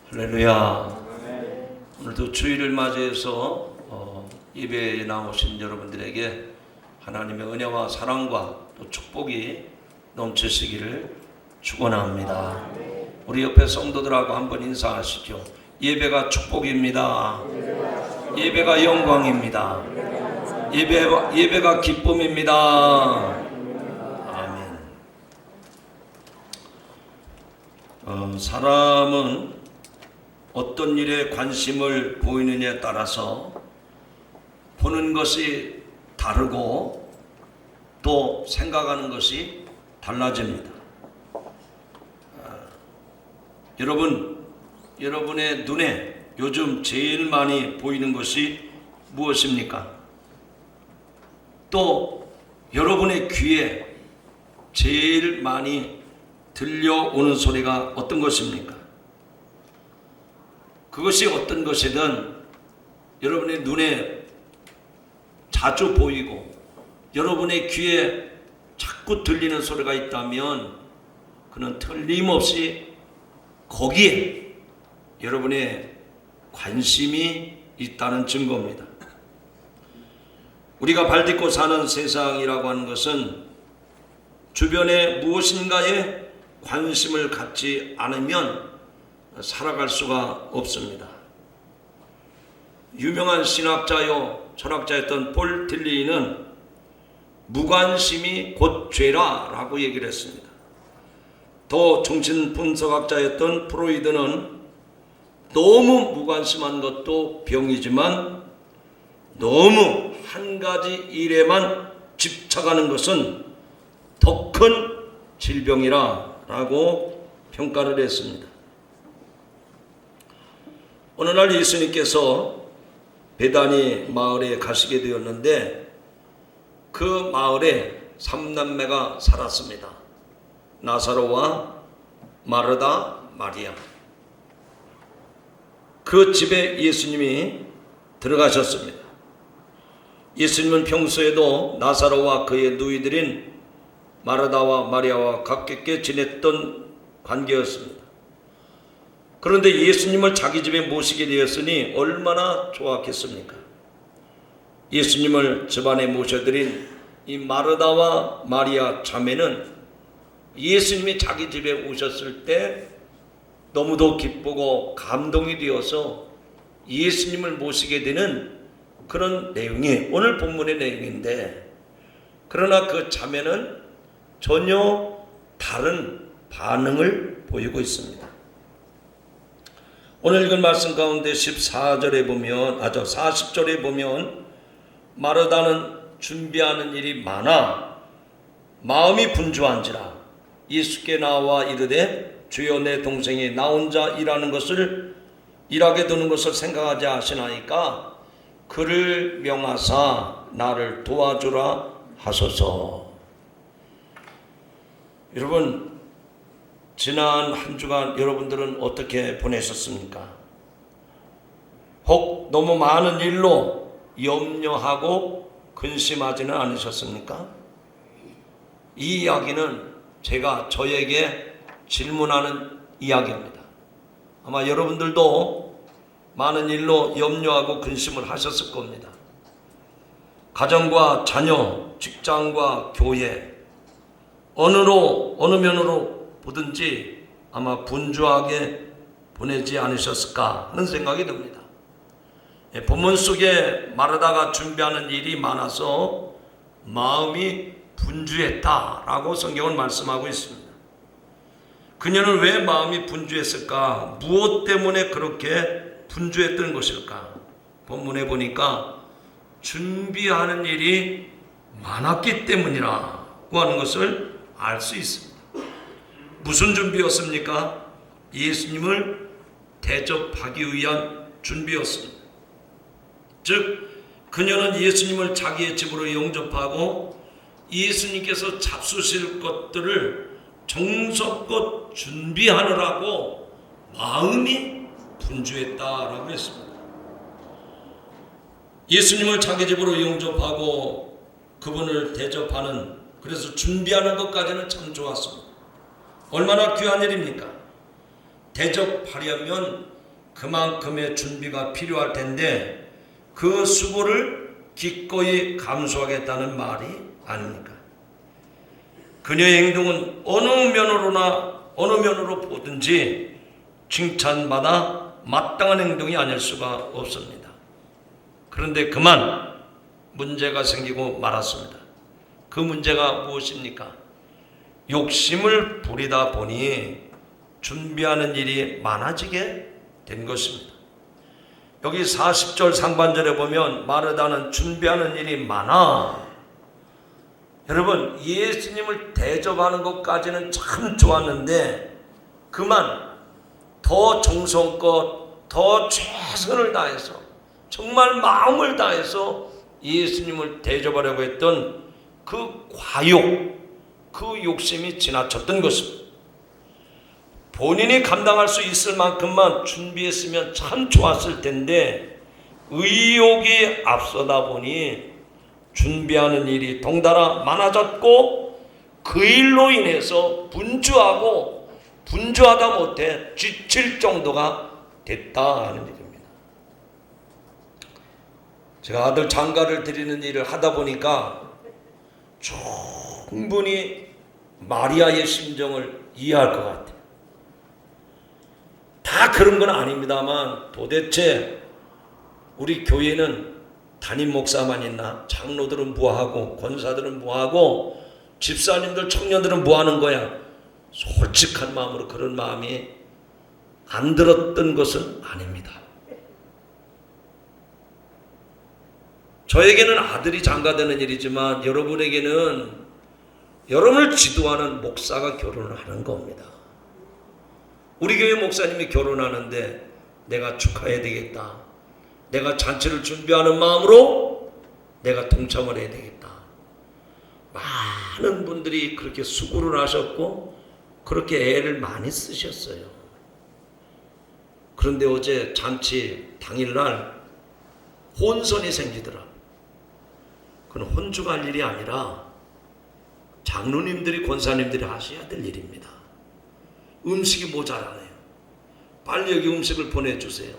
할렐루야. 오늘도 주일을 맞이해서 예배에 나오신 여러분들에게 하나님의 은혜와 사랑과 또 축복이 넘치시기를 축원합니다. 우리 옆에 성도들하고 한번 인사하시죠. 예배가 축복입니다. 예배가 영광입니다. 예배가 기쁨입니다. 아멘. 사람은 어떤 일에 관심을 보이느냐에 따라서 보는 것이 다르고 또 생각하는 것이 달라집니다. 여러분의 눈에 요즘 제일 많이 보이는 것이 무엇입니까? 또 여러분의 귀에 제일 많이 들려오는 소리가 어떤 것입니까? 그것이 어떤 것이든 여러분의 눈에 자주 보이고 여러분의 귀에 자꾸 들리는 소리가 있다면 그는 틀림없이 거기에 여러분의 관심이 있다는 증거입니다. 우리가 발딛고 사는 세상이라고 하는 것은 주변에 무엇인가에 관심을 갖지 않으면 살아갈 수가 없습니다. 유명한 신학자요 철학자였던 폴 틸리는 무관심이 곧 죄라 라고 얘기를 했습니다. 또 정신분석학자였던 프로이드는 너무 무관심한 것도 병이지만 너무 한 가지 일에만 집착하는 것은 더 큰 질병이라 라고 평가를 했습니다. 어느 날 예수님께서 베다니 마을에 가시게 되었는데 그 마을에 3남매가 살았습니다. 나사로와 마르다, 마리아. 그 집에 예수님이 들어가셨습니다. 예수님은 평소에도 나사로와 그의 누이들인 마르다와 마리아와 가깝게 지냈던 관계였습니다. 그런데 예수님을 자기 집에 모시게 되었으니 얼마나 좋았겠습니까? 예수님을 집안에 모셔드린 이 마르다와 마리아 자매는 예수님이 자기 집에 오셨을 때 너무도 기쁘고 감동이 되어서 예수님을 모시게 되는 그런 내용이 오늘 본문의 내용인데, 그러나 그 자매는 전혀 다른 반응을 보이고 있습니다. 오늘 읽은 말씀 가운데 40절에 보면 마르다는 준비하는 일이 많아 마음이 분주한지라 예수께 나와 이르되 주여 내 동생이 나 혼자 일하게 두는 것을 생각하지 하시나이까 그를 명하사 나를 도와주라 하소서. 여러분, 지난 한 주간 여러분들은 어떻게 보내셨습니까? 혹 너무 많은 일로 염려하고 근심하지는 않으셨습니까? 이 이야기는 제가 저에게 질문하는 이야기입니다. 아마 여러분들도 많은 일로 염려하고 근심을 하셨을 겁니다. 가정과 자녀, 직장과 교회, 어느 면으로 보든지 아마 분주하게 보내지 않으셨을까 하는 생각이 듭니다. 본문 속에 마르다가 준비하는 일이 많아서 마음이 분주했다라고 성경은 말씀하고 있습니다. 그녀는 왜 마음이 분주했을까? 무엇 때문에 그렇게 분주했던 것일까? 본문에 보니까 준비하는 일이 많았기 때문이라고 하는 것을 알 수 있습니다. 무슨 준비였습니까? 예수님을 대접하기 위한 준비였습니다. 즉 그녀는 예수님을 자기의 집으로 영접하고 예수님께서 잡수실 것들을 정성껏 준비하느라고 마음이 분주했다라고 했습니다. 예수님을 자기 집으로 영접하고 그분을 대접하는, 그래서 준비하는 것까지는 참 좋았습니다. 얼마나 귀한 일입니까? 대접하려면 그만큼의 준비가 필요할 텐데 그 수고를 기꺼이 감수하겠다는 말이 아닙니까? 그녀의 행동은 어느 면으로 보든지 칭찬받아 마땅한 행동이 아닐 수가 없습니다. 그런데 그만 문제가 생기고 말았습니다. 그 문제가 무엇입니까? 욕심을 부리다 보니 준비하는 일이 많아지게 된 것입니다. 여기 40절 상반절에 보면 마르다는 준비하는 일이 많아. 여러분, 예수님을 대접하는 것까지는 참 좋았는데 그만 더 정성껏 더 최선을 다해서 정말 마음을 다해서 예수님을 대접하려고 했던 그 과욕, 그 욕심이 지나쳤던 것입니다. 본인이 감당할 수 있을 만큼만 준비했으면 참 좋았을 텐데 의욕이 앞서다 보니 준비하는 일이 덩달아 많아졌고 그 일로 인해서 분주하다 못해 지칠 정도가 됐다 하는 얘기입니다. 제가 아들 장가를 드리는 일을 하다 보니까 충분히 마리아의 심정을 이해할 것 같아요. 다 그런 건 아닙니다만 도대체 우리 교회는 담임 목사만 있나? 장로들은 뭐하고 권사들은 뭐하고 집사님들 청년들은 뭐하는 거야? 솔직한 마음으로 그런 마음이 안 들었던 것은 아닙니다. 저에게는 아들이 장가되는 일이지만 여러분에게는 여러분을 지도하는 목사가 결혼을 하는 겁니다. 우리 교회 목사님이 결혼하는데 내가 축하해야 되겠다. 내가 잔치를 준비하는 마음으로 내가 동참을 해야 되겠다. 많은 분들이 그렇게 수고를 하셨고 그렇게 애를 많이 쓰셨어요. 그런데 어제 잔치 당일날 혼선이 생기더라. 그건 혼주가 할 일이 아니라 장로님들이 권사님들이 하셔야 될 일입니다. 음식이 모자라네요. 빨리 여기 음식을 보내주세요.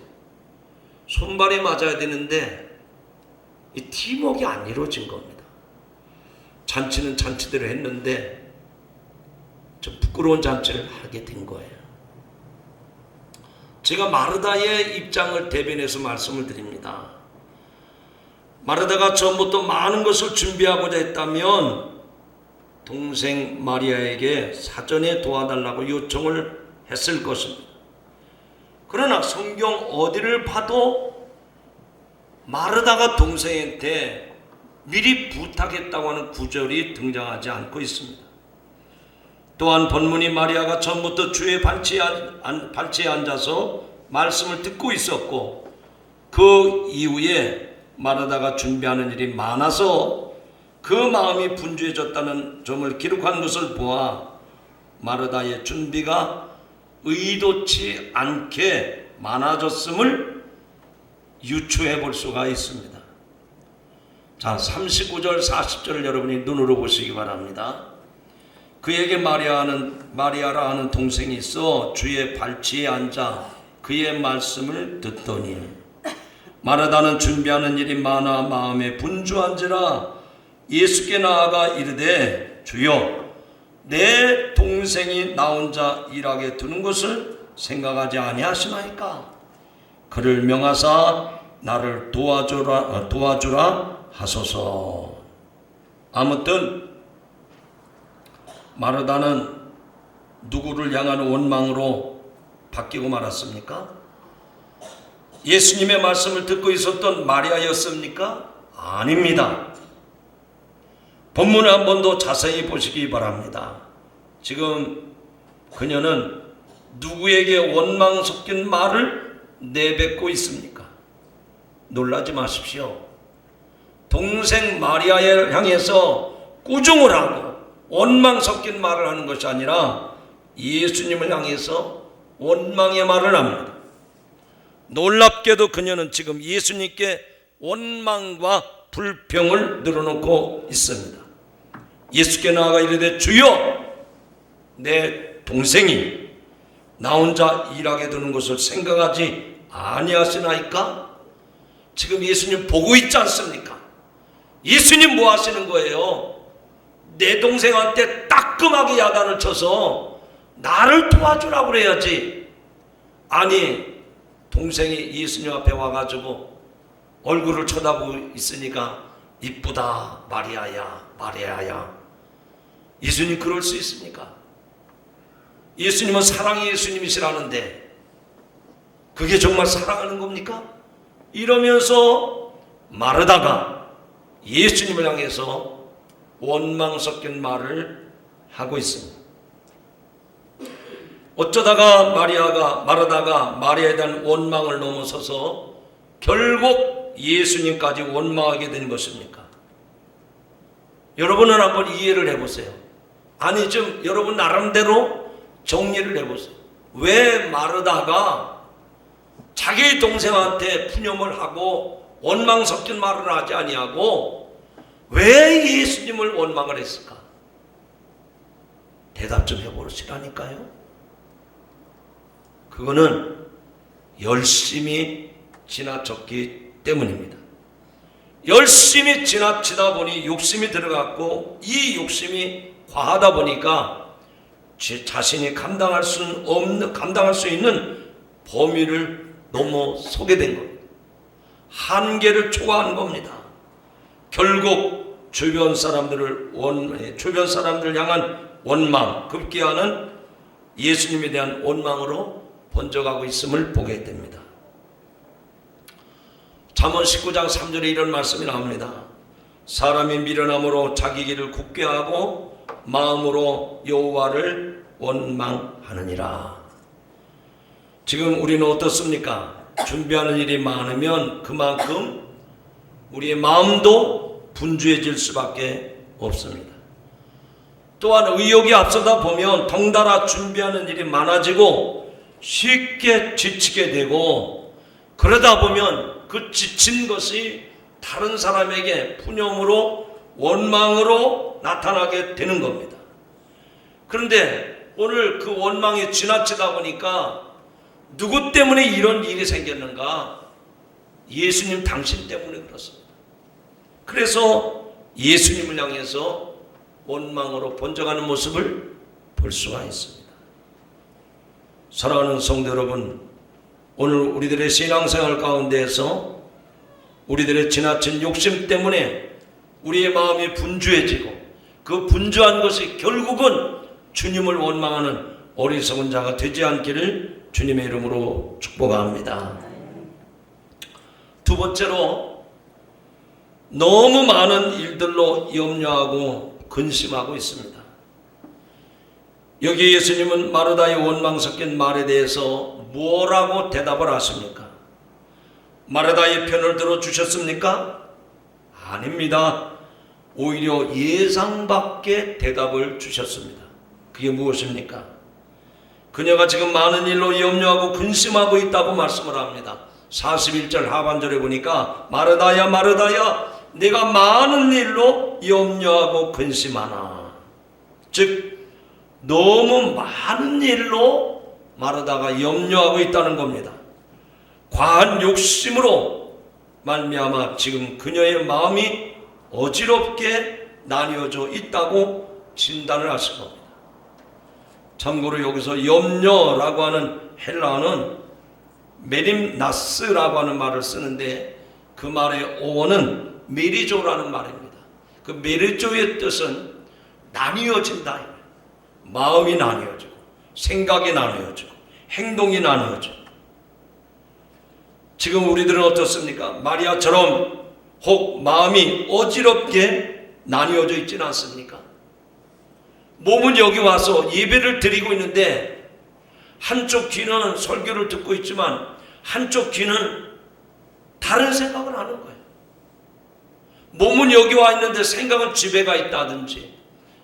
손발이 맞아야 되는데 이 팀워크가 안 이루어진 겁니다. 잔치는 잔치대로 했는데 좀 부끄러운 잔치를 하게 된 거예요. 제가 마르다의 입장을 대변해서 말씀을 드립니다. 마르다가 처음부터 많은 것을 준비하고자 했다면 동생 마리아에게 사전에 도와달라고 요청을 했을 것입니다. 그러나 성경 어디를 봐도 마르다가 동생한테 미리 부탁했다고 하는 구절이 등장하지 않고 있습니다. 또한 본문이 마리아가 처음부터 주의 발치에 앉아서 말씀을 듣고 있었고 그 이후에 마르다가 준비하는 일이 많아서 그 마음이 분주해졌다는 점을 기록한 것을 보아 마르다의 준비가 의도치 않게 많아졌음을 유추해 볼 수가 있습니다. 자, 39절 40절을 여러분이 눈으로 보시기 바랍니다. 그에게 마리아라 하는 동생이 있어 주의 발치에 앉아 그의 말씀을 듣더니 마르다는 준비하는 일이 많아 마음에 분주한지라 예수께 나아가 이르되 주여 내 동생이 나 혼자 일하게 두는 것을 생각하지 아니하시나이까? 그를 명하사 나를 도와주라 하소서. 아무튼 마르다는 누구를 향한 원망으로 바뀌고 말았습니까? 예수님의 말씀을 듣고 있었던 마리아였습니까? 아닙니다. 본문을 한 번 더 자세히 보시기 바랍니다. 지금 그녀는 누구에게 원망 섞인 말을 내뱉고 있습니까? 놀라지 마십시오. 동생 마리아를 향해서 꾸중을 하고 원망 섞인 말을 하는 것이 아니라 예수님을 향해서 원망의 말을 합니다. 놀랍게도 그녀는 지금 예수님께 원망과 불평을 늘어놓고 있습니다. 예수께 나아가 이르되 주여 내 동생이 나 혼자 일하게 두는 것을 생각하지 아니하시나이까? 지금 예수님 보고 있지 않습니까? 예수님 뭐 하시는 거예요? 내 동생한테 따끔하게 야단을 쳐서 나를 도와주라고 그래야지. 아니, 동생이 예수님 앞에 와가지고 얼굴을 쳐다보고 있으니까 이쁘다 마리아야, 마리아야. 예수님 그럴 수 있습니까? 예수님은 사랑의 예수님이시라는데 그게 정말 사랑하는 겁니까? 이러면서 마르다가 예수님을 향해서 원망 섞인 말을 하고 있습니다. 어쩌다가 마르다가 마리아에 대한 원망을 넘어서서 결국 예수님까지 원망하게 된 것입니까? 여러분은 한번 이해를 해보세요. 아니 좀 여러분 나름대로 정리를 해보세요. 왜 마르다가 자기 동생한테 푸념을 하고 원망 섞인 말을 하지 아니하고 왜 예수님을 원망을 했을까? 대답 좀 해보시라니까요. 그거는 열심히 지나쳤기 때문입니다. 열심히 지나치다 보니 욕심이 들어갔고 이 욕심이 과하다 보니까 자신이 감당할 수 있는 범위를 넘어서게 된 겁니다. 한계를 초과한 겁니다. 결국 주변 사람들을 향한 원망, 급기야는 예수님에 대한 원망으로 번져가고 있음을 보게 됩니다. 잠언 19장 3절에 이런 말씀이 나옵니다. 사람이 미련함으로 자기 길을 굳게 하고 마음으로 여호와를 원망하느니라. 지금 우리는 어떻습니까? 준비하는 일이 많으면 그만큼 우리의 마음도 분주해질 수밖에 없습니다. 또한 의욕이 앞서다 보면 덩달아 준비하는 일이 많아지고 쉽게 지치게 되고 그러다 보면 그 지친 것이 다른 사람에게 푸념으로 원망으로 나타나게 되는 겁니다. 그런데 오늘 그 원망이 지나치다 보니까 누구 때문에 이런 일이 생겼는가? 예수님 당신 때문에 그렇습니다. 그래서 예수님을 향해서 원망으로 번져가는 모습을 볼 수가 있습니다. 사랑하는 성도 여러분, 오늘 우리들의 신앙생활 가운데에서 우리들의 지나친 욕심 때문에 우리의 마음이 분주해지고 그 분주한 것이 결국은 주님을 원망하는 어리석은 자가 되지 않기를 주님의 이름으로 축복합니다. 두 번째로, 너무 많은 일들로 염려하고 근심하고 있습니다. 여기 예수님은 마르다의 원망 섞인 말에 대해서 뭐라고 대답을 하십니까? 마르다의 편을 들어주셨습니까? 아닙니다. 오히려 예상 밖의 대답을 주셨습니다. 그게 무엇입니까? 그녀가 지금 많은 일로 염려하고 근심하고 있다고 말씀을 합니다. 41절 하반절에 보니까 마르다야 마르다야 내가 많은 일로 염려하고 근심하나. 즉 너무 많은 일로 마르다가 염려하고 있다는 겁니다. 과한 욕심으로 말미암아 지금 그녀의 마음이 어지럽게 나뉘어져 있다고 진단을 하신 겁니다. 참고로 여기서 염려라고 하는 헬라어는 메림나스라고 하는 말을 쓰는데 그 말의 어원은 메리조라는 말입니다. 그 메리조의 뜻은 나뉘어진다. 마음이 나뉘어지고 생각이 나뉘어지고 행동이 나뉘어지고. 지금 우리들은 어떻습니까? 마리아처럼 혹 마음이 어지럽게 나뉘어져 있지는 않습니까? 몸은 여기 와서 예배를 드리고 있는데 한쪽 귀는 설교를 듣고 있지만 한쪽 귀는 다른 생각을 하는 거예요. 몸은 여기 와 있는데 생각은 집에 가 있다든지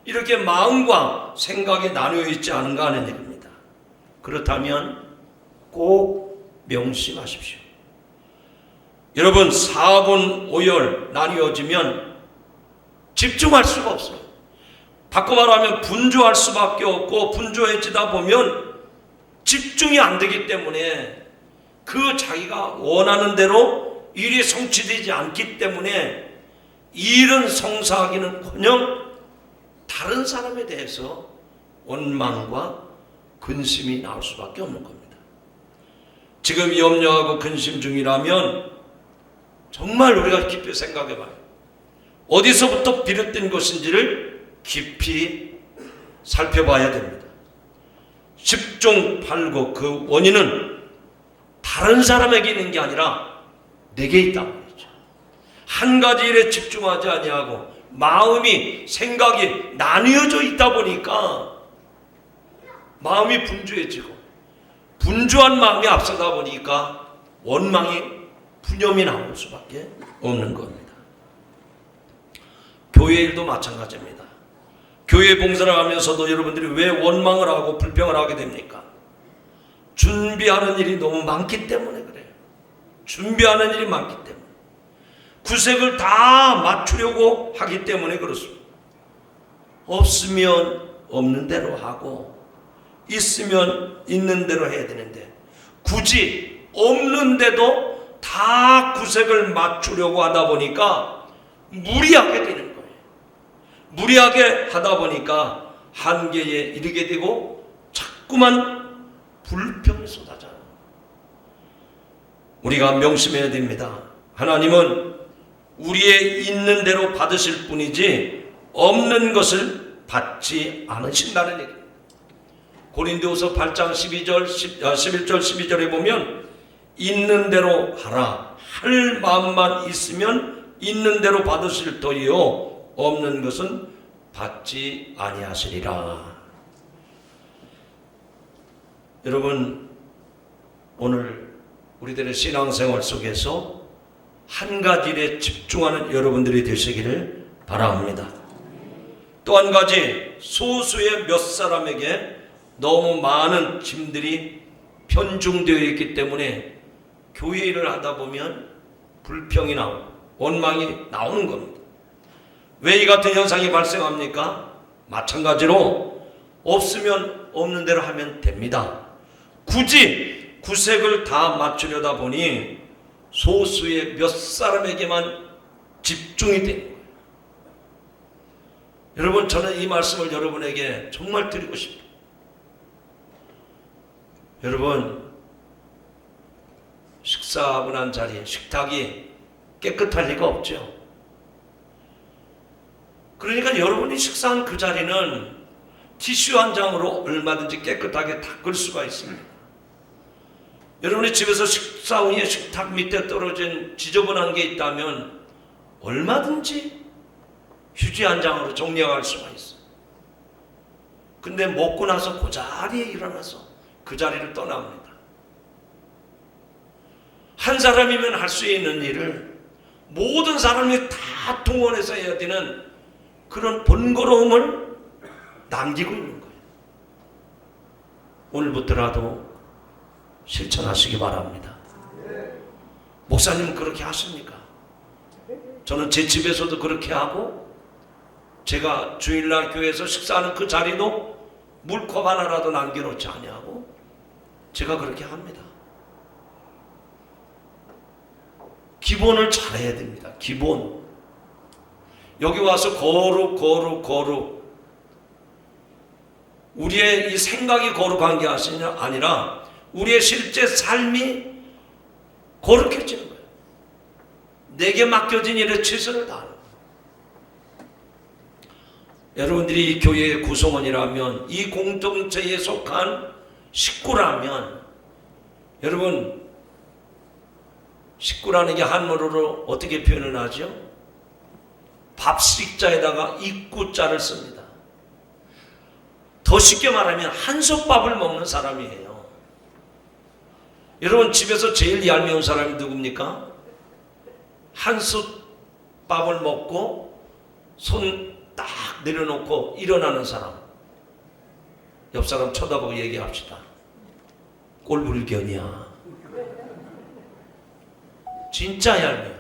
이렇게 마음과 생각이 나뉘어 있지 않은가 하는 얘기입니다. 그렇다면 꼭 명심하십시오. 여러분, 4분 5열 나뉘어지면 집중할 수가 없어요. 바꿔 말하면 분주할 수밖에 없고 분주해지다 보면 집중이 안 되기 때문에 그 자기가 원하는 대로 일이 성취되지 않기 때문에 일은 성사하기는커녕 다른 사람에 대해서 원망과 근심이 나올 수밖에 없는 겁니다. 지금 염려하고 근심 중이라면 정말 우리가 깊이 생각해 봐요. 어디서부터 비롯된 것인지를 깊이 살펴봐야 됩니다. 10중 8구 그 원인은 다른 사람에게 있는 게 아니라 내게 있단 말이죠. 한 가지 일에 집중하지 아니하고 마음이 생각이 나뉘어져 있다 보니까 마음이 분주해지고 분주한 마음이 앞서다 보니까 원망이 분념이 나올 수밖에 없는 겁니다. 교회 일도 마찬가지입니다. 교회 봉사를 하면서도 여러분들이 왜 원망을 하고 불평을 하게 됩니까? 준비하는 일이 너무 많기 때문에 그래요. 준비하는 일이 많기 때문에. 구색을 다 맞추려고 하기 때문에 그렇습니다. 없으면 없는 대로 하고 있으면 있는 대로 해야 되는데 굳이 없는데도 다 구색을 맞추려고 하다 보니까 무리하게 되는 거예요. 무리하게 하다 보니까 한계에 이르게 되고 자꾸만 불평이 쏟아져요. 우리가 명심해야 됩니다. 하나님은 우리의 있는 대로 받으실 뿐이지 없는 것을 받지 않으신다는 얘기입니다. 고린도후서 8장 11절 12절에 보면 있는 대로 하라. 할 마음만 있으면 있는 대로 받으실 터이요 없는 것은 받지 아니하시리라. 여러분, 오늘 우리들의 신앙생활 속에서 한 가지 일에 집중하는 여러분들이 되시기를 바랍니다. 또 한 가지, 소수의 몇 사람에게 너무 많은 짐들이 편중되어 있기 때문에 교회 일을 하다 보면 불평이 나오고 원망이 나오는 겁니다. 왜 이 같은 현상이 발생합니까? 마찬가지로 없으면 없는 대로 하면 됩니다. 굳이 구색을 다 맞추려다 보니 소수의 몇 사람에게만 집중이 되는 거예요. 여러분, 저는 이 말씀을 여러분에게 정말 드리고 싶어요. 여러분, 식사하고 난 자리, 식탁이 깨끗할 리가 없죠. 그러니까 여러분이 식사한 그 자리는 티슈 한 장으로 얼마든지 깨끗하게 닦을 수가 있습니다. 여러분이 집에서 식사 후에 식탁 밑에 떨어진 지저분한 게 있다면 얼마든지 휴지 한 장으로 정리할 수가 있어요. 근데 먹고 나서 그 자리에 일어나서 그 자리를 떠납니다. 한 사람이면 할 수 있는 일을 모든 사람이 다 동원해서 해야 되는 그런 번거로움을 남기고 있는 거예요. 오늘부터라도 실천하시기 바랍니다. 목사님은 그렇게 하십니까? 저는 제 집에서도 그렇게 하고 제가 주일날 교회에서 식사하는 그 자리도 물컵 하나라도 남겨놓지 아니하고 제가 그렇게 합니다. 기본을 잘해야 됩니다. 기본. 여기 와서 거룩 우리의 이 생각이 거룩한 게 아니라 우리의 실제 삶이 거룩해지는 거예요. 내게 맡겨진 일에 최선을 다하는 거예요. 여러분들이 이 교회의 구성원이라면, 이 공동체에 속한 식구라면, 여러분, 식구라는 게 한문으로 어떻게 표현을 하죠? 밥식자에다가 입구자를 씁니다. 더 쉽게 말하면 한솥밥을 먹는 사람이에요. 여러분, 집에서 제일 얄미운 사람이 누굽니까? 한솥밥을 먹고 손 딱 내려놓고 일어나는 사람. 옆 사람 쳐다보고 얘기합시다. 꼴불견이야. 진짜 얄미워.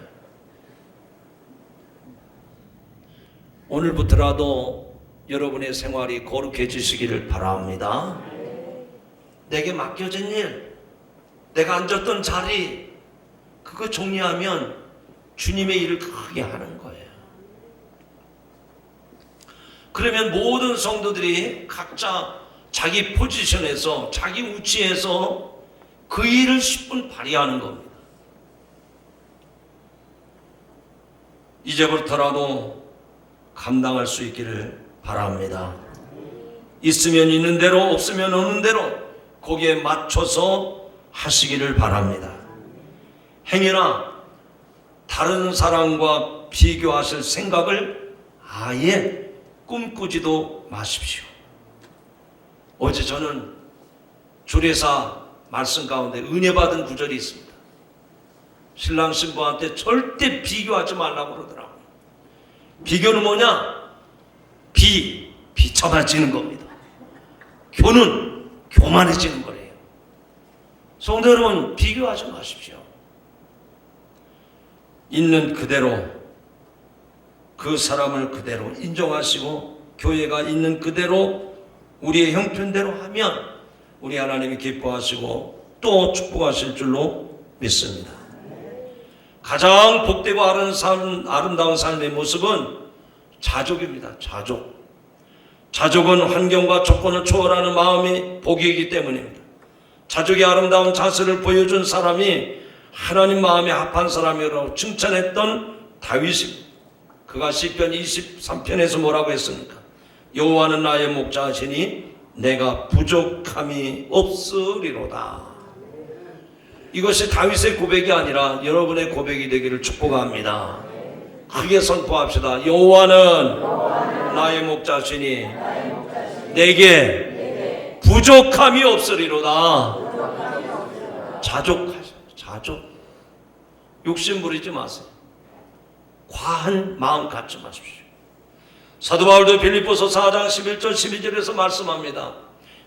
오늘부터라도 여러분의 생활이 거룩해지시기를 바랍니다. 내게 맡겨진 일, 내가 앉았던 자리 그거 정리하면 주님의 일을 크게 하는 거예요. 그러면 모든 성도들이 각자 자기 포지션에서 자기 위치에서 그 일을 10분 발휘하는 겁니다. 이제부터라도 감당할 수 있기를 바랍니다. 있으면 있는 대로, 없으면 없는 대로 거기에 맞춰서 하시기를 바랍니다. 행여나 다른 사람과 비교하실 생각을 아예 꿈꾸지도 마십시오. 어제 저는 주례사 말씀 가운데 은혜 받은 구절이 있습니다. 신랑 신부한테 절대 비교하지 말라고 그러더라고요. 비교는 뭐냐? 비참해지는 겁니다. 교는 교만해지는 거래요. 성도 여러분, 비교하지 마십시오. 있는 그대로 그 사람을 그대로 인정하시고 교회가 있는 그대로 우리의 형편대로 하면 우리 하나님이 기뻐하시고 또 축복하실 줄로 믿습니다. 가장 복되고 아름다운 삶의 모습은 자족입니다. 자족은 환경과 조건을 초월하는 마음이 복이기 때문입니다. 자족의 아름다운 자세를 보여준 사람이 하나님 마음에 합한 사람이라고 칭찬했던 다윗입니다. 그가 시편 23편에서 뭐라고 했습니까? 여호와는 나의 목자시니 내가 부족함이 없으리로다. 이것이 다윗의 고백이 아니라 여러분의 고백이 되기를 축복합니다. 크게 선포합시다. 여호와는 나의 목자시니 내게 부족함이 없으리로다. 자족. 욕심 부리지 마세요. 과한 마음 갖지 마십시오. 사도 바울도 빌립보서 4장 11절 12절에서 말씀합니다.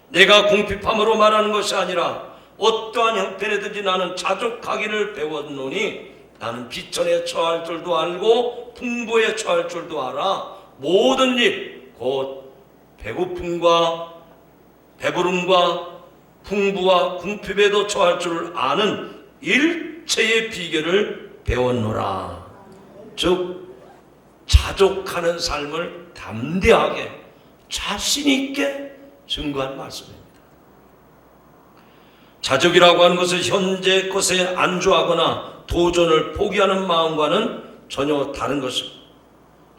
내가 궁핍함으로 말하는 것이 아니라 어떠한 형편에든지 나는 자족하기를 배웠노니 나는 비천에 처할 줄도 알고 풍부에 처할 줄도 알아. 모든 일 곧 배고픔과 배부름과 풍부와 궁핍에도 처할 줄 아는 일체의 비결을 배웠노라. 즉 자족하는 삶을 담대하게 자신 있게 증거한 말씀입니다. 자족이라고 하는 것은 현재 것에 안주하거나 도전을 포기하는 마음과는 전혀 다른 것입니다.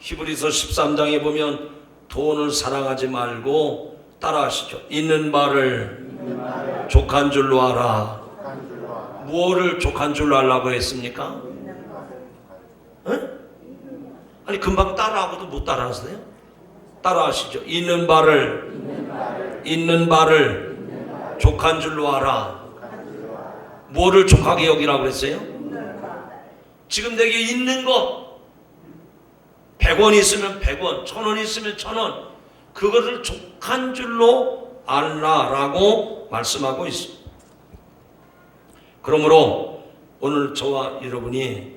히브리서 13장에 보면 돈을 사랑하지 말고 따라하시죠. 있는 바를 족한 줄로 알아. 무엇을 족한 줄로 알라고 했습니까? 아니 금방 따라하고도 못 따라하세요? 따라하시죠. 있는 바를 족한 줄로 알아. 뭐를 족하게 여기라고 그랬어요? 지금 내게 있는 것 100원 있으면 100원, 1000원 있으면 1000원, 그것을 족한 줄로 알라라고 말씀하고 있습니다. 그러므로 오늘 저와 여러분이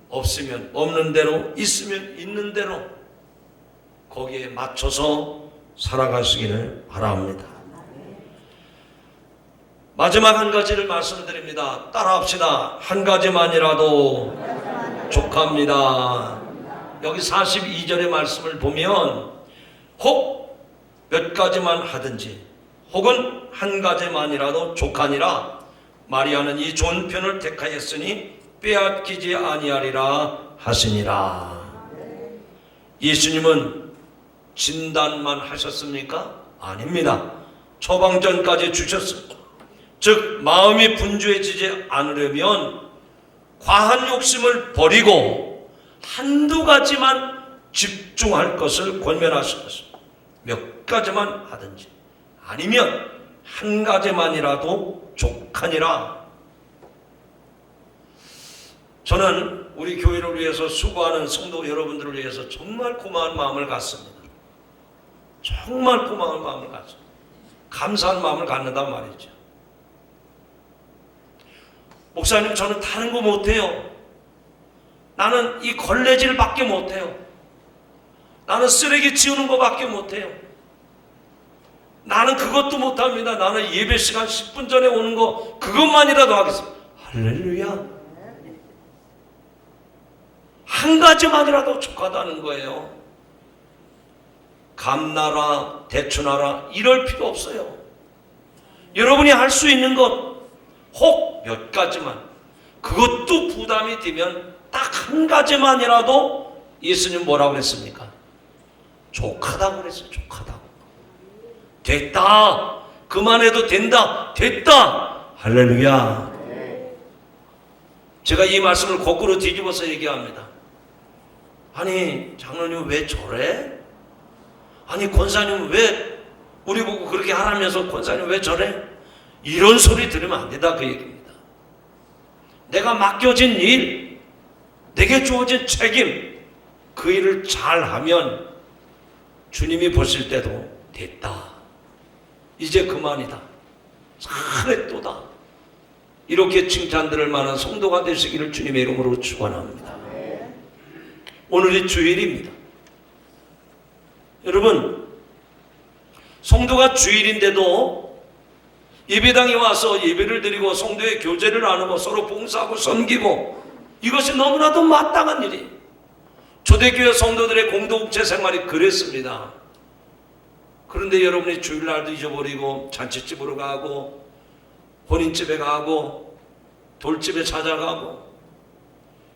없으면 없는 대로, 있으면 있는 대로 거기에 맞춰서 살아가시기를 바랍니다. 마지막 한 가지를 말씀드립니다. 따라합시다. 한 가지만이라도 족합니다. 여기 42절의 말씀을 보면 혹 몇 가지만 하든지 혹은 한 가지만이라도 족하니라. 마리아는 이 좋은 편을 택하였으니 빼앗기지 아니하리라 하시니라. 예수님은 진단만 하셨습니까? 아닙니다. 처방전까지 주셨습니다. 즉 마음이 분주해지지 않으려면 과한 욕심을 버리고 한두 가지만 집중할 것을 권면하신 것입니다. 몇 가지만 하든지 아니면 한 가지만이라도 족하니라. 저는 우리 교회를 위해서 수고하는 성도 여러분들을 위해서 정말 고마운 마음을 갖습니다. 정말 고마운 마음을 갖습니다. 감사한 마음을 갖는단 말이죠. 목사님, 저는 다른 거 못해요. 나는 이 걸레질밖에 못해요. 나는 쓰레기 치우는 거밖에 못해요. 나는 그것도 못합니다. 나는 예배 시간 10분 전에 오는 거 그것만이라도 하겠습니다. 할렐루야. 한 가지만이라도 족하다는 거예요. 감나라 대추나라 이럴 필요 없어요. 여러분이 할 수 있는 것 혹 몇 가지만, 그것도 부담이 되면 딱 한 가지만이라도 예수님 뭐라고 그랬습니까? 족하다고 그랬어요. 족하다고. 됐다. 그만해도 된다. 됐다. 할렐루야. 제가 이 말씀을 거꾸로 뒤집어서 얘기합니다. 아니 장로님 왜 저래? 아니 권사님 왜 우리 보고 그렇게 하라면서 권사님 왜 저래? 이런 소리 들으면 안 된다 그 얘기입니다. 내가 맡겨진 일, 내게 주어진 책임, 그 일을 잘하면 주님이 보실 때도 됐다. 이제 그만이다. 잘했도다. 이렇게 칭찬 들을 만한 성도가 되시기를 주님의 이름으로 축원합니다. 오늘이 주일입니다. 여러분, 성도가 주일인데도 예배당에 와서 예배를 드리고 성도의 교제를 나누고 서로 봉사하고 섬기고, 이것이 너무나도 마땅한 일이에요. 초대교회 성도들의 공동체 생활이 그랬습니다. 그런데 여러분이 주일날도 잊어버리고 잔치집으로 가고 혼인집에 가고 돌집에 찾아가고,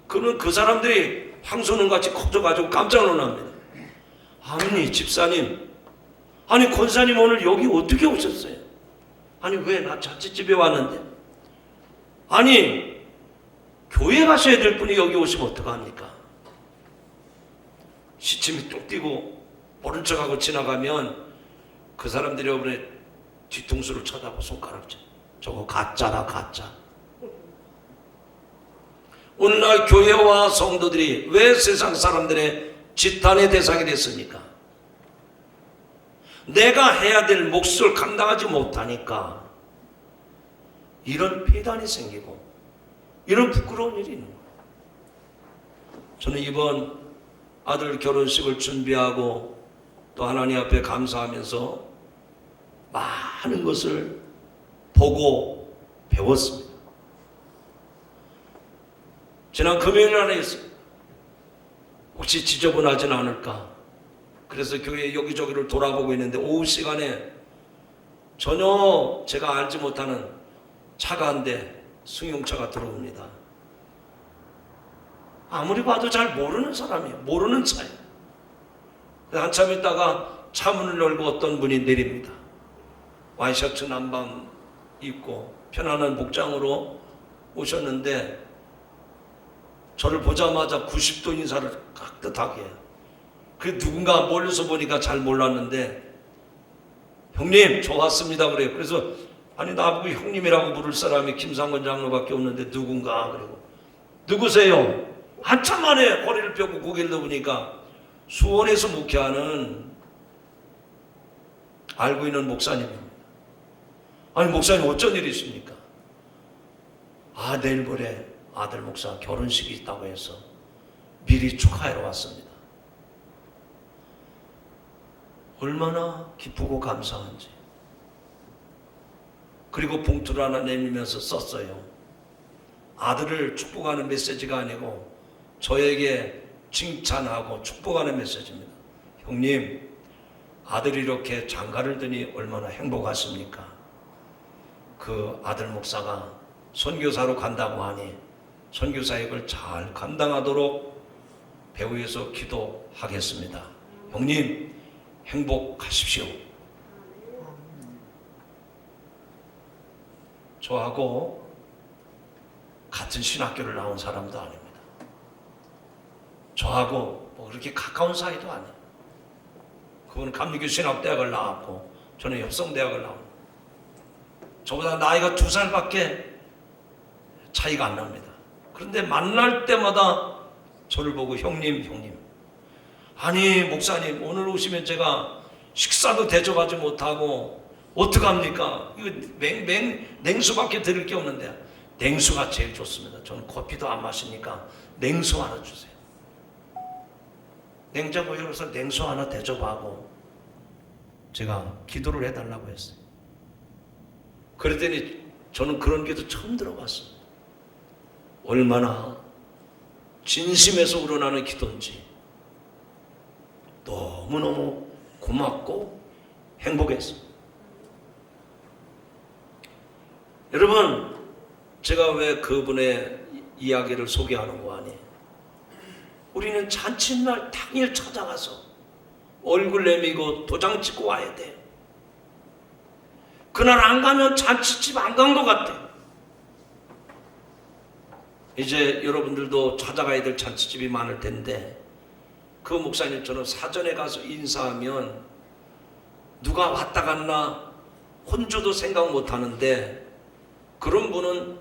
그러면 그 사람들이 황소는같이 커져가지고 깜짝 놀랍니다. 아니 집사님, 아니 권사님 오늘 여기 어떻게 오셨어요? 아니 왜 나 잔치집에 왔는데? 아니 교회 가셔야 될 분이 여기 오시면 어떡합니까? 시침이 뚝 띄고 모른 척하고 지나가면 그 사람들이 여러분의 뒤통수를 쳐다보고 손가락질. 저거 가짜라 가짜. 오늘날 교회와 성도들이 왜 세상 사람들의 지탄의 대상이 됐습니까? 내가 해야 될 몫을 감당하지 못하니까 이런 폐단이 생기고 이런 부끄러운 일이 있는 거예요. 저는 이번 아들 결혼식을 준비하고 또 하나님 앞에 감사하면서 많은 것을 보고 배웠습니다. 지난 금요일 날에 했습니다. 혹시 지저분하진 않을까? 그래서 교회 여기저기를 돌아보고 있는데 오후 시간에 전혀 제가 알지 못하는 차가 한 대, 승용차가 들어옵니다. 아무리 봐도 잘 모르는 사람이에요. 모르는 차예요. 한참 있다가 차 문을 열고 어떤 분이 내립니다. 와이셔츠 남방 입고 편안한 복장으로 오셨는데 저를 보자마자 90도 인사를 깍듯하게 해요. 그 누군가 멀리서 보니까 잘 몰랐는데 형님 저 왔습니다 그래요. 그래서 아니 나보고 형님이라고 부를 사람이 김상권 장로밖에 없는데 누군가 그리고 누구세요? 한참 만에 허리를 펴고 고개를 넘으니까 수원에서 목회하는 알고 있는 목사님입니다. 아니 목사님 어쩐 일이십니까? 아 내일 모레 아들 목사 결혼식이 있다고 해서 미리 축하하러 왔습니다. 얼마나 기쁘고 감사한지. 그리고 봉투를 하나 내밀면서 썼어요. 아들을 축복하는 메시지가 아니고 저에게 칭찬하고 축복하는 메시지입니다. 형님, 아들이 이렇게 장가를 드니 얼마나 행복하십니까? 그 아들 목사가 선교사로 간다고 하니 선교사역을 잘 감당하도록 배후에서 기도하겠습니다. 형님 행복하십시오. 저하고 같은 신학교를 나온 사람도 아닙니다. 저하고 뭐 그렇게 가까운 사이도 아니에요. 그분은 감리교 신학대학을 나왔고 저는 협성대학을 나옵니다. 저보다 나이가 2살밖에 차이가 안 납니다. 그런데 만날 때마다 저를 보고 형님 형님, 아니 목사님 오늘 오시면 제가 식사도 대접하지 못하고 어떡합니까? 이거 냉수밖에 드릴 게 없는데. 냉수가 제일 좋습니다. 저는 커피도 안 마시니까 냉수 하나 주세요. 냉장고 열어서 냉수 하나 대접하고 제가 기도를 해달라고 했어요. 그랬더니 저는 그런 기도 처음 들어봤어요. 얼마나 진심에서 우러나는 기도인지 너무너무 고맙고 행복했어요. 여러분, 제가 왜 그분의 이야기를 소개하는 거 아니에요? 우리는 잔칫날 당일 찾아가서 얼굴 내미고 도장 찍고 와야 돼요. 그날 안 가면 잔치집 안 간 것 같아요. 이제 여러분들도 찾아가야 될 잔치집이 많을 텐데 그 목사님처럼 사전에 가서 인사하면 누가 왔다 갔나 혼주도 생각 못 하는데 그런 분은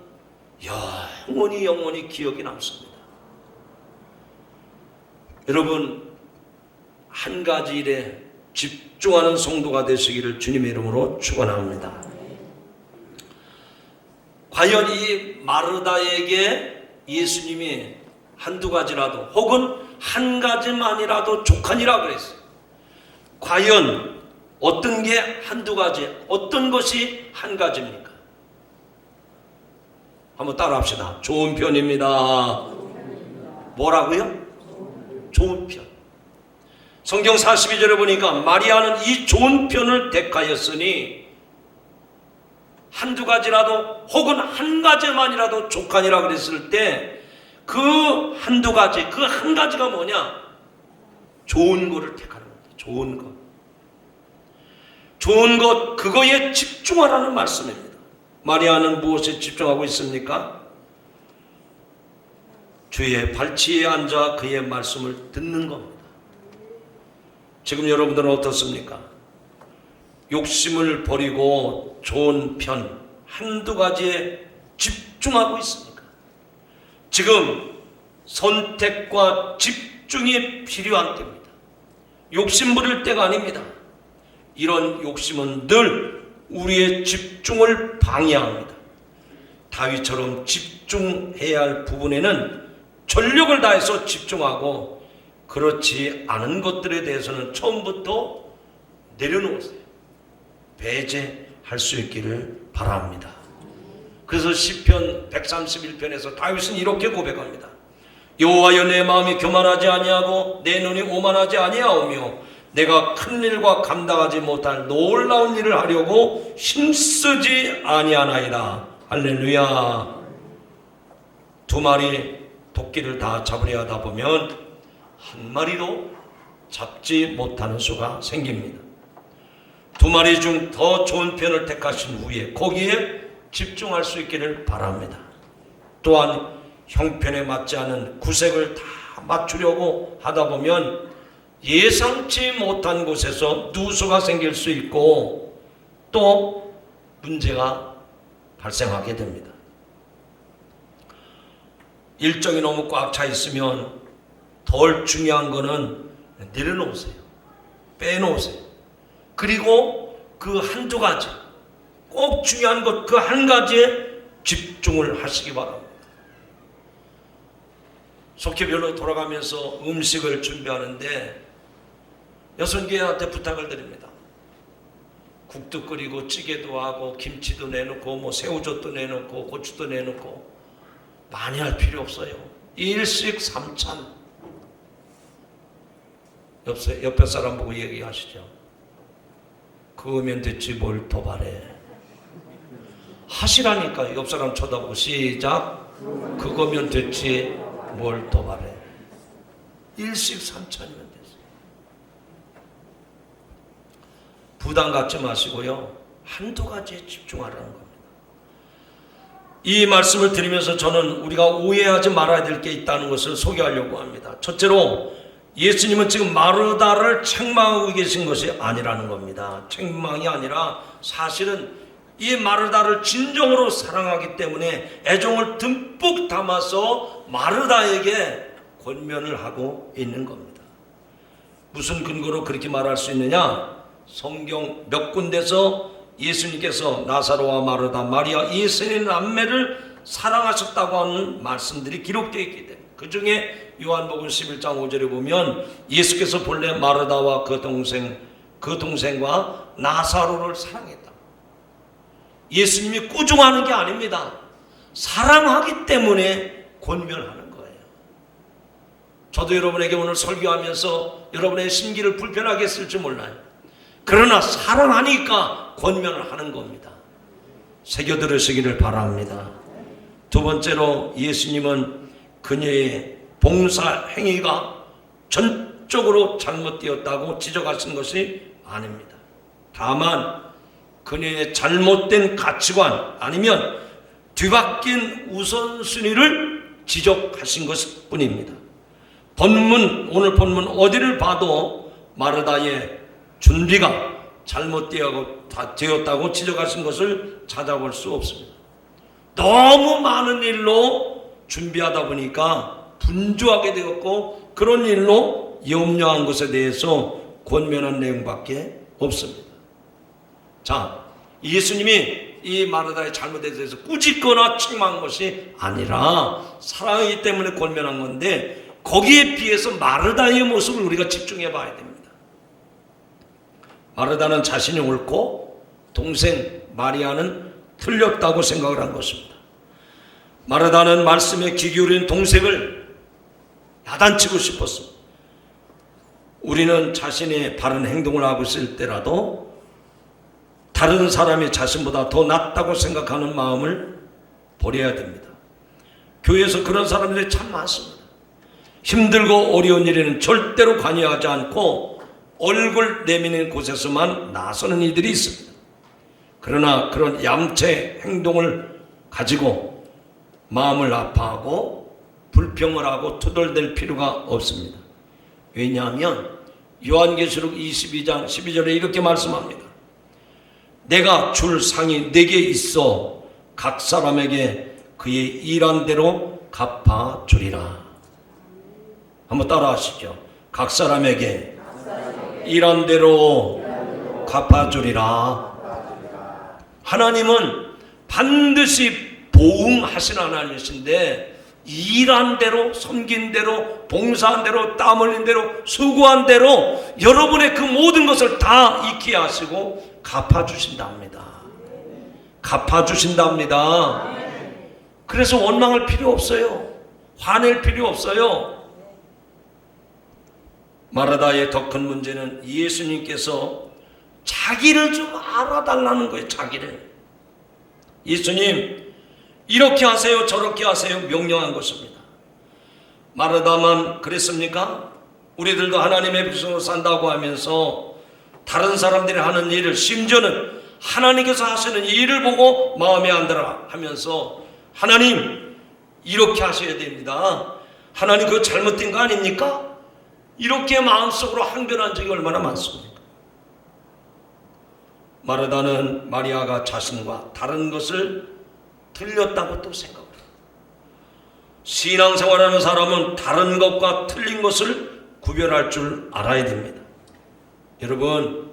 영원히 기억이 남습니다. 여러분, 한 가지 일에 집중하는 성도가 되시기를 주님의 이름으로 축원합니다. 과연 이 마르다에게 예수님이 한두 가지라도 혹은 한 가지만이라도 족하니라 그랬어요. 과연 어떤 게 한두 가지, 어떤 것이 한 가지입니까? 한번 따라 합시다. 좋은 편입니다. 뭐라고요? 좋은 편. 성경 42절에 보니까 마리아는 이 좋은 편을 택하였으니 한두 가지라도 혹은 한 가지만이라도 족하니라 그랬을 때 그 한두 가지, 그 한 가지가 뭐냐? 좋은 거를 택하는 겁니다. 좋은 것. 좋은 것, 그거에 집중하라는 말씀입니다. 마리아는 무엇에 집중하고 있습니까? 주의 발치에 앉아 그의 말씀을 듣는 겁니다. 지금 여러분들은 어떻습니까? 욕심을 버리고 좋은 편 한두 가지에 집중하고 있습니까? 지금 선택과 집중이 필요한 때입니다. 욕심 부릴 때가 아닙니다. 이런 욕심은 늘 우리의 집중을 방해합니다. 다윗처럼 집중해야 할 부분에는 전력을 다해서 집중하고 그렇지 않은 것들에 대해서는 처음부터 내려놓으세요. 배제할 수 있기를 바랍니다. 그래서 시편 131편에서 다윗은 이렇게 고백합니다. 여호와여, 내 마음이 교만하지 아니하고 내 눈이 오만하지 아니하오며 내가 큰 일과 감당하지 못할 놀라운 일을 하려고 힘쓰지 아니하나이다. 할렐루야. 두 마리 토끼를 다 잡으려 하다 보면 한 마리도 잡지 못하는 수가 생깁니다. 두 마리 중 더 좋은 편을 택하신 후에 거기에 집중할 수 있기를 바랍니다. 또한 형편에 맞지 않은 구색을 다 맞추려고 하다 보면 예상치 못한 곳에서 누수가 생길 수 있고 또 문제가 발생하게 됩니다. 일정이 너무 꽉 차 있으면 덜 중요한 거는 내려놓으세요. 빼놓으세요. 그리고 그 한두 가지, 꼭 중요한 것 그 한 가지에 집중을 하시기 바랍니다. 속회별로 돌아가면서 음식을 준비하는데 여성계한테 부탁을 드립니다. 국도 끓이고 찌개도 하고 김치도 내놓고 뭐 새우젓도 내놓고 고추도 내놓고 많이 할 필요 없어요. 일식삼찬. 옆에 사람 보고 얘기하시죠. 그거면 됐지 뭘 더 바래. 하시라니까. 옆 사람 쳐다보고 시작. 그거면 됐지 뭘 더 바래. 일식삼찬이면 됐어요. 부담 갖지 마시고요. 한두 가지에 집중하라는 겁니다. 이 말씀을 드리면서 저는 우리가 오해하지 말아야 될 게 있다는 것을 소개하려고 합니다. 첫째로 예수님은 지금 마르다를 책망하고 계신 것이 아니라는 겁니다. 책망이 아니라 사실은 이 마르다를 진정으로 사랑하기 때문에 애정을 듬뿍 담아서 마르다에게 권면을 하고 있는 겁니다. 무슨 근거로 그렇게 말할 수 있느냐? 성경 몇 군데서 예수님께서 나사로와 마르다, 마리아 이 세 남매를 사랑하셨다고 하는 말씀들이 기록되어 있기 때문에 그 중에 요한복음 11장 5절에 보면 예수께서 본래 마르다와 그 동생 그 동생과 나사로를 사랑했다. 예수님이 꾸중하는 게 아닙니다. 사랑하기 때문에 권면하는 거예요. 저도 여러분에게 오늘 설교하면서 여러분의 심기를 불편하게 했을지 몰라요. 그러나 사랑하니까 권면을 하는 겁니다. 새겨 들으시기를 바랍니다. 두 번째로 예수님은 그녀의 봉사 행위가 전적으로 잘못되었다고 지적하신 것이 아닙니다. 다만 그녀의 잘못된 가치관 아니면 뒤바뀐 우선순위를 지적하신 것일 뿐입니다. 오늘 본문 어디를 봐도 마르다의 준비가 잘못되었다고 지적하신 것을 찾아볼 수 없습니다. 너무 많은 일로 준비하다 보니까 분주하게 되었고 그런 일로 염려한 것에 대해서 권면한 내용밖에 없습니다. 자, 예수님이 이 마르다의 잘못에 대해서 꾸짖거나 책망한 것이 아니라 사랑이기 때문에 권면한 건데 거기에 비해서 마르다의 모습을 우리가 집중해 봐야 됩니다. 마르다는 자신이 옳고 동생 마리아는 틀렸다고 생각을 한 것입니다. 마르다는 말씀에 귀 기울인 동생을 야단치고 싶었습니다. 우리는 자신의 바른 행동을 하고 있을 때라도 다른 사람이 자신보다 더 낫다고 생각하는 마음을 버려야 됩니다. 교회에서 그런 사람들이 참 많습니다. 힘들고 어려운 일에는 절대로 관여하지 않고 얼굴 내미는 곳에서만 나서는 이들이 있습니다. 그러나 그런 얌체 행동을 가지고 마음을 아파하고 불평을 하고 투덜댈 필요가 없습니다. 왜냐하면 요한계시록 22장 12절에 이렇게 말씀합니다. 내가 줄 상이 내게 있어 각 사람에게 그의 일한 대로 갚아주리라. 한번 따라 하시죠. 각 사람에게 일한 대로 갚아주리라. 하나님은 반드시 보응하신 하나님이신데 일한 대로, 섬긴 대로, 봉사한 대로, 땀 흘린 대로, 수고한 대로 여러분의 그 모든 것을 다 잊게 하시고 갚아주신답니다. 갚아주신답니다. 그래서 원망할 필요 없어요. 화낼 필요 없어요. 마르다의 더 큰 문제는 예수님께서 자기를 좀 알아달라는 거예요. 자기를. 예수님 이렇게 하세요 저렇게 하세요 명령한 것입니다. 마르다만 그랬습니까? 우리들도 하나님의 백성으로 산다고 하면서 다른 사람들이 하는 일을 심지어는 하나님께서 하시는 일을 보고 마음에 안 들어 하면서 하나님 이렇게 하셔야 됩니다. 하나님 그거 잘못된 거 아닙니까? 이렇게 마음속으로 항변한 적이 얼마나 많습니까? 마르다는 마리아가 자신과 다른 것을 틀렸다고 또 생각해요. 신앙생활하는 사람은 다른 것과 틀린 것을 구별할 줄 알아야 됩니다. 여러분,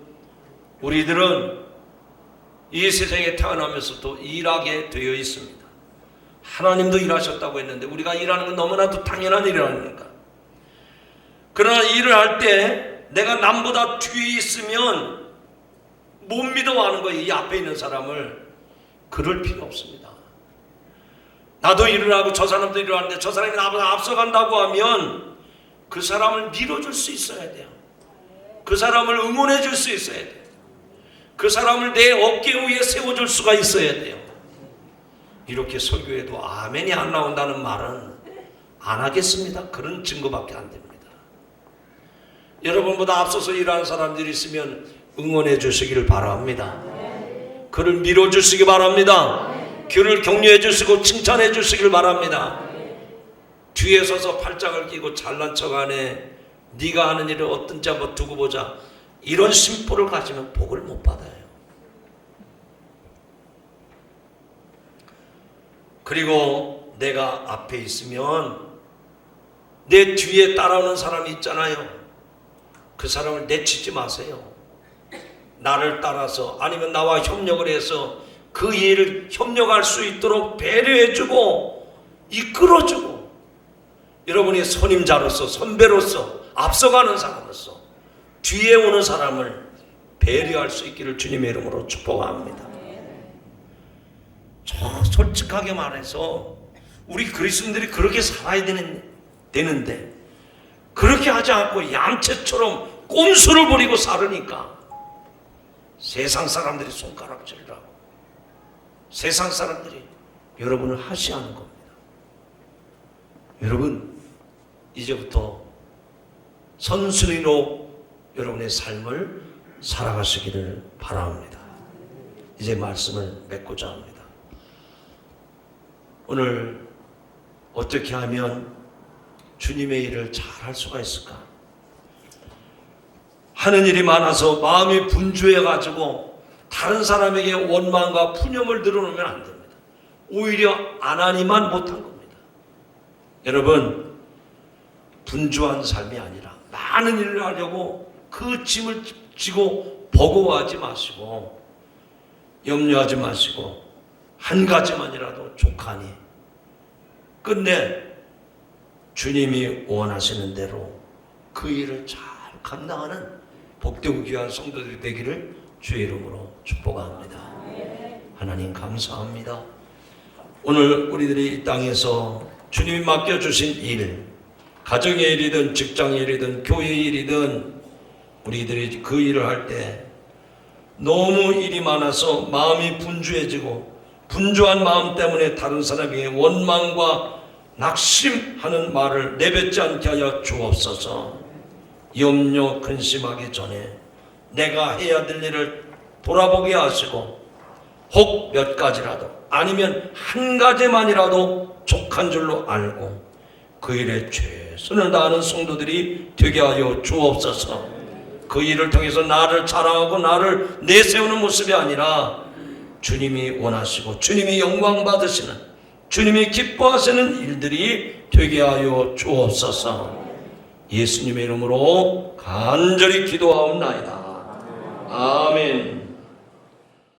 우리들은 이 세상에 태어나면서도 일하게 되어 있습니다. 하나님도 일하셨다고 했는데 우리가 일하는 건 너무나도 당연한 일이 아닙니까? 그러나 일을 할 때 내가 남보다 뒤에 있으면 못 믿어하는 거예요. 이 앞에 있는 사람을. 그럴 필요 없습니다. 나도 일을 하고 저 사람도 일을 하는데 저 사람이 나보다 앞서간다고 하면 그 사람을 밀어줄 수 있어야 돼요. 그 사람을 응원해 줄 수 있어야 돼요. 그 사람을 내 어깨 위에 세워줄 수가 있어야 돼요. 이렇게 설교해도 아멘이 안 나온다는 말은 안 하겠습니다. 그런 증거밖에 안 됩니다. 여러분보다 앞서서 일하는 사람들이 있으면 응원해 주시기를 바랍니다. 그를 밀어주시기 바랍니다. 그를 격려해 주시고 칭찬해 주시길 바랍니다. 뒤에 서서 팔짱을 끼고 잘난 척하네, 네가 하는 일을 어떤지 한번 두고 보자, 이런 심보를 가지면 복을 못 받아요. 그리고 내가 앞에 있으면 내 뒤에 따라오는 사람이 있잖아요. 그 사람을 내치지 마세요. 나를 따라서 아니면 나와 협력을 해서 그 일을 협력할 수 있도록 배려해주고 이끌어주고, 여러분이 선임자로서 선배로서 앞서가는 사람으로서 뒤에 오는 사람을 배려할 수 있기를 주님의 이름으로 축복합니다. 솔직하게 말해서 우리 그리스도인들이 그렇게 살아야 되는데 그렇게 하지 않고 얌체처럼 꼼수를 부리고 살으니까 세상 사람들이 손가락질을 하고 세상 사람들이 여러분을 하시하는 겁니다. 여러분, 이제부터 선순위로 여러분의 삶을 살아가시기를 바랍니다. 이제 말씀을 맺고자 합니다. 오늘 어떻게 하면 주님의 일을 잘 할 수가 있을까? 하는 일이 많아서 마음이 분주해가지고 다른 사람에게 원망과 푸념을 드러내면 안 됩니다. 오히려 안 하니만 못한 겁니다. 여러분, 분주한 삶이 아니라 많은 일을 하려고 그 짐을 지고 버거워하지 마시고 염려하지 마시고 한 가지만이라도 족하니 끝내 주님이 원하시는 대로 그 일을 잘 감당하는 복되고 귀한 성도들이 되기를 주의 이름으로 축복합니다. 하나님 감사합니다. 오늘 우리들이 이 땅에서 주님이 맡겨주신 일, 가정의 일이든 직장의 일이든 교회의 일이든 우리들이 그 일을 할 때 너무 일이 많아서 마음이 분주해지고 분주한 마음 때문에 다른 사람에게 원망과 낙심하는 말을 내뱉지 않게 하여 주옵소서. 염려 근심하기 전에 내가 해야 될 일을 돌아보게 하시고 혹 몇 가지라도 아니면 한 가지만이라도 족한 줄로 알고 그 일에 최선을 다하는 성도들이 되게 하여 주옵소서. 그 일을 통해서 나를 자랑하고 나를 내세우는 모습이 아니라 주님이 원하시고 주님이 영광 받으시는 주님이 기뻐하시는 일들이 되게 하여 주옵소서. 예수님의 이름으로 간절히 기도하옵나이다. 아멘.